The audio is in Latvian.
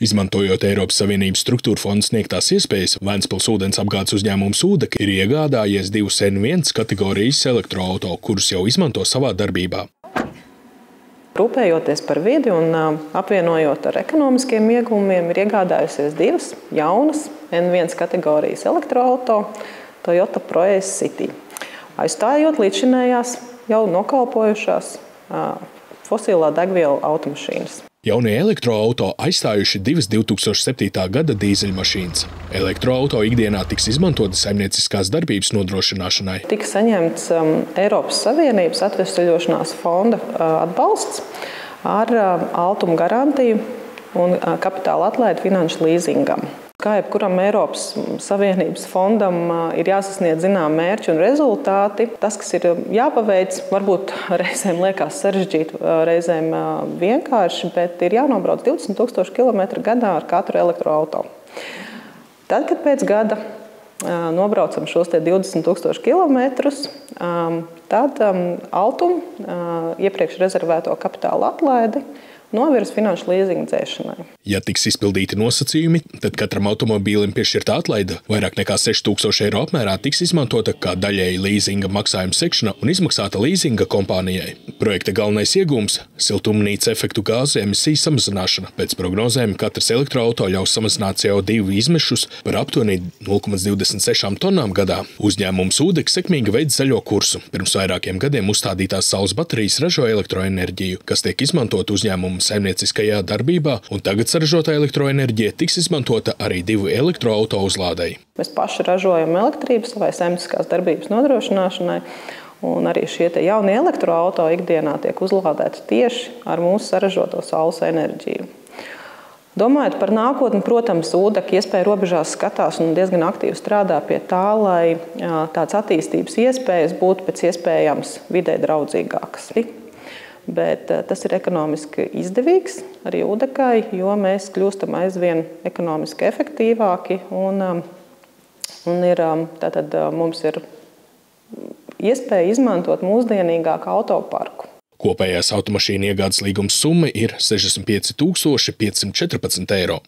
Izmantojot Eiropas Savienības struktūra fonda sniegtās iespējas, Ventspils ūdens apgādes uzņēmums Ūdeka ir iegādājies 2 N1 kategorijas elektroauto, kurus jau izmanto savā darbībā. Rūpējoties par vidi un apvienojot ar ekonomiskiem ieguvumiem, ir iegādājusies 2 jaunas N1 kategorijas elektroauto Toyota Proace City, aizstājot līdzšinējās jau nokalpojušās fosilā degviela automašīnas. Jaunie elektroauto aizstājuši 2 2007. gada dīzeļmašīnas. Elektroauto ikdienā tiks izmantoti saimnieciskās darbības nodrošināšanai. Tika saņemts Eiropas Savienības atvesļošanās fonda atbalsts ar altuma garantiju un kapitāla atlaidi finanšu līzingam. Kā jebkuram Eiropas Savienības fondam ir jāsasniedz zinām mērķi un rezultāti. Tas, kas ir jāpaveic, varbūt reizēm liekas sarežģīti, reizēm vienkārši, bet ir jānobrauc 20 000 km gadā ar katru elektroauto. Tad, kad pēc gada nobraucam šos 20 000 km, tad Altum iepriekš rezervēto kapitāla atlaidi novirs finanšu līzinga dzēšanai. Ja tiks izpildīti nosacījumi, tad katram automobīlim piešķirta atlaide vairāk nekā 6000 eiro apmērā tiks izmantota kā daļēji līzinga maksājuma sekšana un izmaksāta līzinga kompānijai. Projekta galvenais iegūms – siltumnīca efektu gāzu emisiju samazināšana. Pēc prognozēm katrs elektroauto ļaus samazināt CO2 izmešus par aptuveni 0,26 tonnām gadā. Uzņēmums Ūdeka sekmīgi veic zaļo kursu. Pirms vairākiem gadiem uzstādītās saules baterijas ražo elektroenerģiju, kas tiek izmantot uzņēmumu saimnieciskajā darbībā, un tagad saražotā elektroenerģija tiks izmantota arī 2 elektroauto uzlādei. Mēs paši ražojam elektrību savai saimnieciskās darbības nodrošināšanai, un arī šie jaunie elektroauto ikdienā tiek uzlādēti tieši ar mūsu saražoto saules enerģiju. Domājot par nākotni, protams, Ūdeka iespēju robežās skatās un diezgan aktīvi strādā pie tā, lai tāds attīstības iespējas būtu pēc iespējams vidē draudzīgākas. Bet tas ir ekonomiski izdevīgs arī Ūdekai, jo mēs kļūstam aizvien ekonomiski efektīvāki un mums ir iespēja izmantot mūsdienīgāku autoparku. Kopējās automašīnu iegādes līguma summa ir 65 514 eiro.